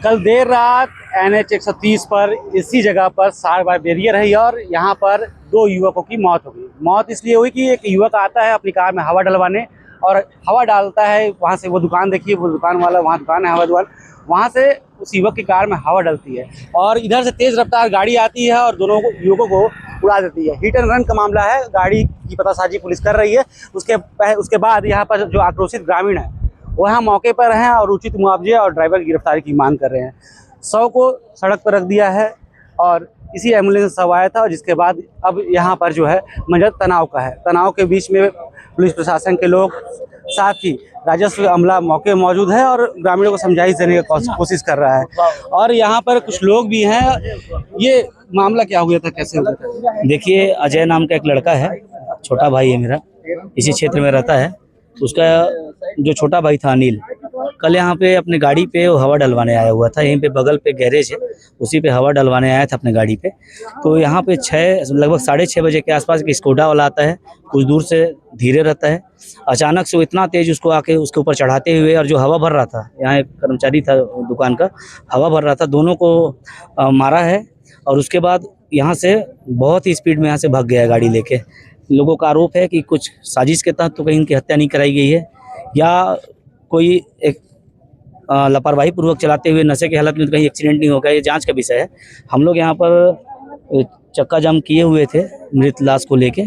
कल देर रात NH 130 पर इसी जगह पर 60 बार बैरियर है और यहाँ पर 2 युवकों की मौत हो गई। मौत इसलिए हुई कि एक युवक आता है अपनी कार में हवा डलवाने और हवा डालता है, वहाँ से वो दुकान देखिए, वो दुकान वाला, वहाँ दुकान है हवा दुकान, वहाँ से उस युवक की कार में हवा डलती है और इधर से तेज़ रफ्तार गाड़ी आती है और दोनों युवकों को उड़ा देती है। हिट एंड रन का मामला है, गाड़ी की पतासाजी पुलिस कर रही है। उसके बाद यहाँ पर जो आक्रोशित ग्रामीण है वो यहाँ मौके पर हैं और उचित मुआवजे और ड्राइवर की गिरफ्तारी की मांग कर रहे हैं। 100 को सड़क पर रख दिया है और इसी एम्बुलेंस सब आया था और जिसके बाद अब यहाँ पर जो है मंजर तनाव का है। तनाव के बीच में पुलिस प्रशासन के लोग, साथ ही राजस्व अमला मौके मौजूद है और ग्रामीणों को समझाइश देने की कोशिश कर रहा है। और यहाँ पर कुछ लोग भी हैं। ये मामला क्या हुआ था, कैसे हुआ था? देखिए, अजय नाम का एक लड़का है, छोटा भाई है मेरा, इसी क्षेत्र में रहता है। उसका जो छोटा भाई था अनिल, कल यहाँ पे अपने गाड़ी पे वो हवा डलवाने आया हुआ था। यहीं पे बगल पे गैरेज है, उसी पे हवा डलवाने आया था अपने गाड़ी पे। तो यहाँ पे लगभग 6:30 बजे के आसपास एक स्कोडा वाला आता है, कुछ दूर से धीरे रहता है। अचानक से वो इतना तेज उसको आके उसके ऊपर चढ़ाते हुए, और जो हवा भर रहा था, यहाँ एक कर्मचारी था दुकान का, हवा भर रहा था, दोनों को मारा है। और उसके बाद यहाँ से बहुत ही स्पीड में यहाँ से भाग गया है गाड़ी लेके। लोगों का आरोप है कि कुछ साजिश के तहत तो कहीं इनकी हत्या नहीं कराई गई है, या कोई एक लापरवाही पूर्वक चलाते हुए नशे की हालत में तो कहीं एक्सीडेंट नहीं हो गया। ये जांच का विषय है। हम लोग यहाँ पर चक्का जाम किए हुए थे मृत लाश को लेके।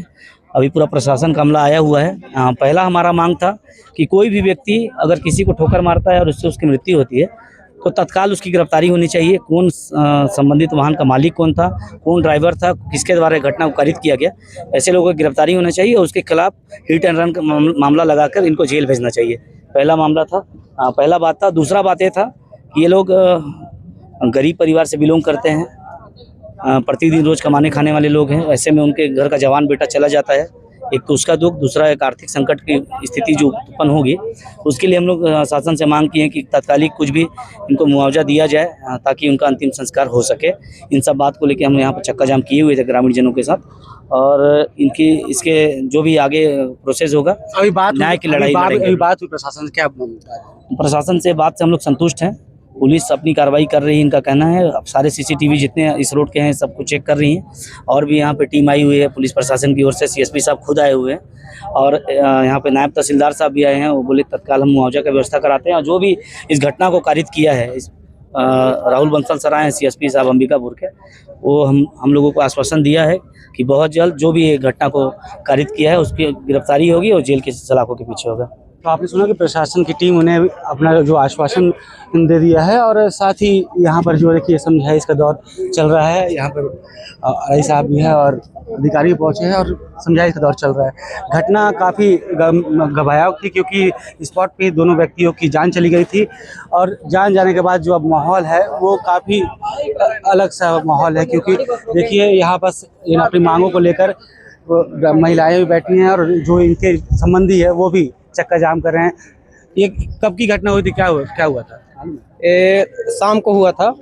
अभी पूरा प्रशासन का अमला आया हुआ है। पहला हमारा मांग था कि कोई भी व्यक्ति अगर किसी को ठोकर मारता है और उससे उसकी मृत्यु होती है तो तत्काल उसकी गिरफ्तारी होनी चाहिए। कौन संबंधित वाहन का मालिक कौन था, कौन ड्राइवर था, किसके द्वारा घटना को कारित किया गया, ऐसे लोगों की गिरफ्तारी होना चाहिए और उसके खिलाफ हिट एंड रन का मामला लगाकर इनको जेल भेजना चाहिए। पहला मामला था, पहला बात था। दूसरा बात ये था कि ये लोग गरीब परिवार से बिलोंग करते हैं, प्रतिदिन रोज कमाने खाने वाले लोग हैं। ऐसे में उनके घर का जवान बेटा चला जाता है, एक तो उसका दुख, दूसरा एक आर्थिक संकट की स्थिति जो उत्पन्न होगी, उसके लिए हम लोग शासन से मांग की है कि तत्कालिक कुछ भी इनको मुआवजा दिया जाए ताकि उनका अंतिम संस्कार हो सके। इन सब बात को लेकर हम यहाँ पर चक्का जाम किए हुए थे ग्रामीण जनों के साथ, और इसके जो भी आगे प्रोसेस होगा, न्याय की लड़ाई लड़ेंगे। बात हुई प्रशासन से, क्या प्रशासन से बात से हम लोग संतुष्ट हैं। पुलिस अपनी कार्रवाई कर रही है, इनका कहना है। अब सारे CCTV जितने इस रोड के हैं सबको चेक कर रही हैं, और भी यहाँ पे टीम आई हुई है पुलिस प्रशासन की ओर से। CSP साहब खुद आए हुए हैं और यहाँ पे नायब तहसीलदार साहब भी आए हैं। वो बोले तत्काल हम मुआवजा का व्यवस्था कराते हैं। और जो भी इस घटना को कारित किया है, राहुल बंसल सराय हैं CSP साहब अंबिकापुर के, वो हम लोगों को आश्वासन दिया है कि बहुत जल्द जो भी घटना को कारित किया है उसकी गिरफ्तारी होगी और जेल के सलाखों के पीछे होगा। तो आपने सुना कि प्रशासन की टीम उन्हें अपना जो आश्वासन दे दिया है और साथ ही यहाँ पर जो देखिए समझाइश का दौर चल रहा है। यहाँ पर RI साहब भी है और अधिकारी पहुँचे हैं और समझाइश का दौर चल रहा है। घटना काफ़ी घबराहट थी क्योंकि स्पॉट पे दोनों व्यक्तियों की जान चली गई थी और जान जाने के बाद जो अब माहौल है वो काफ़ी अलग सा माहौल है, क्योंकि देखिए यहाँ पर इन अपनी मांगों को लेकर महिलाएं भी बैठी हैं और जो इनके संबंधी है वो भी चक्का जाम कर रहे हैं। ये कब की घटना हुई थी, क्या हुआ था? शाम को हुआ था।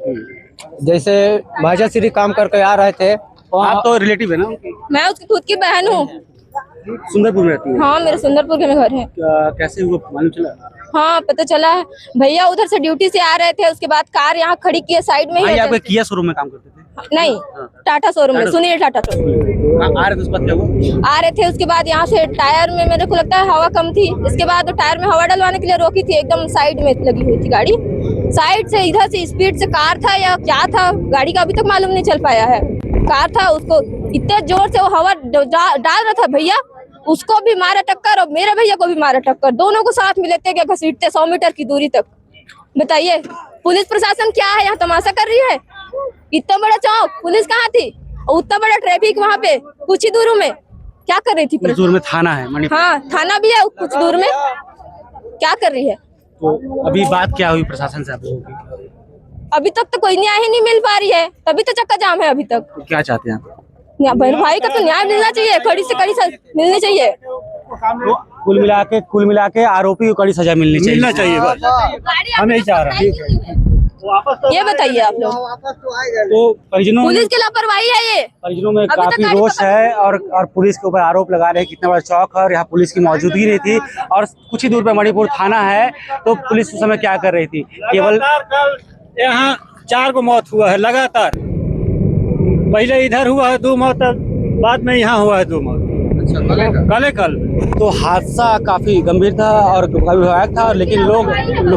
जैसे भाजा श्री काम करके आ रहे थे। आप तो रिलेटिव है ना? मैं उसकी खुद की बहन हूँ। सुंदरपुर में रहती है? हाँ, मेरे सुंदरपुर में घर है। कैसे हुआ, मालूम चला? हाँ, पता चला है। भैया उधर से ड्यूटी से आ रहे थे, उसके बाद कार यहाँ खड़ी किए साइड में ही। आप किया शोरूम में काम करते थे? नहीं, टाटा शोरूम में, सुनील टाटा शोरूम। आ रहे थे, उसके बाद क्या हुआ? आ रहे थे, उसके बाद यहाँ से टायर में मेरे को लगता है हवा कम थी। इसके बाद टायर में हवा डलवाने के लिए रोकी थी, एकदम साइड में लगी हुई थी गाड़ी। साइड से इधर से स्पीड से कार था या क्या था, गाड़ी का अभी तक मालूम नहीं चल पाया है। कार था, उसको इतने जोर से वो हवा डाल रहा था भैया, उसको भी मारा टक्कर और मेरे भैया को भी मारा टक्कर। दोनों को साथ में लेते गए, घसीटते 100 मीटर की दूरी तक। बताइए पुलिस प्रशासन क्या है, यहाँ तमाशा कर रही है? इतना बड़ा चौक, पुलिस कहाँ थी? और उतना बड़ा ट्रैफिक वहाँ पे कुछ ही दूर में क्या कर रही थी? दूर में थाना है? हाँ, थाना भी है कुछ दूर में। क्या कर रही है? तो अभी बात क्या हुई प्रशासन से आप लोगों की? अभी तक तो कोई न्याय ही नहीं मिल पा रही है, तभी तो चक्का जाम है अभी तक। तो क्या चाहते हैं आप? भाई का तो न्याय मिलना चाहिए, कड़ी से कड़ी मिलनी चाहिए। तो कुल मिला के आरोपी को कड़ी सजा मिलनी चाहिए। हम यही चाह रहे हैं। ये बताइए आप लोग। तो परिजनों, पुलिस की लापरवाही है ये। परिजनों में काफी रोष है और पुलिस के ऊपर आरोप लगा रहे हैं कितना बड़ा चौक है और यहाँ पुलिस की मौजूदगी नहीं थी और कुछ ही दूर पे मणिपुर थाना है। तो पुलिस उस समय क्या कर रही थी? केवल यहाँ 4 को मौत हुआ है लगातार। पहले इधर हुआ है 2 मौत, बाद में यहाँ हुआ है 2 मौत। कल तो हादसा काफी गंभीर था और काफी भयावह था, लेकिन लोग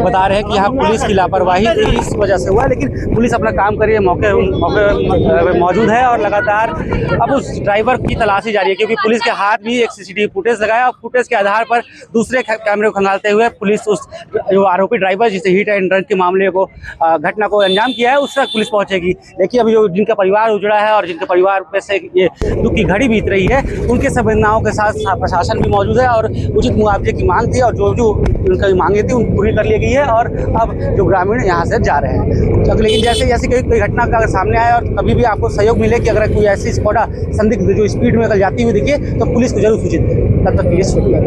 बता रहे हैं कि यहाँ पुलिस की लापरवाही थी, इस वजह से हुआ। लेकिन पुलिस अपना काम कर रही है, मौके मौजूद है और लगातार अब उस ड्राइवर की तलाशी जारी है, क्योंकि पुलिस के हाथ भी एक सीसीटीवी फुटेज लगाया और फुटेज के आधार पर दूसरे कैमरे को खंगालते हुए पुलिस उस जो आरोपी ड्राइवर जिसे हिट एंड रन के मामले को घटना को अंजाम किया है उस तक पुलिस पहुंचेगी। लेकिन अभी जो जिनका परिवार उजड़ा है और जिनके परिवार पे से ये दुख की घड़ी बीत रही है, उनके संवेदनाओं के साथ प्रशासन भी मौजूद है और उचित मुआवजे की मांग थी और जो उनकी मांगे थी उन पूरी कर ली गई है और अब जो ग्रामीण यहाँ से जा रहे हैं। तो लेकिन जैसे जैसे कोई घटना का अगर सामने आए और कभी भी आपको सहयोग मिले कि अगर कोई ऐसी स्कॉडा संदिग्ध जो स्पीड में जाती हुई दिखे तो पुलिस को जरूर सूचित करें। तब तक के लिए शुक्रिया।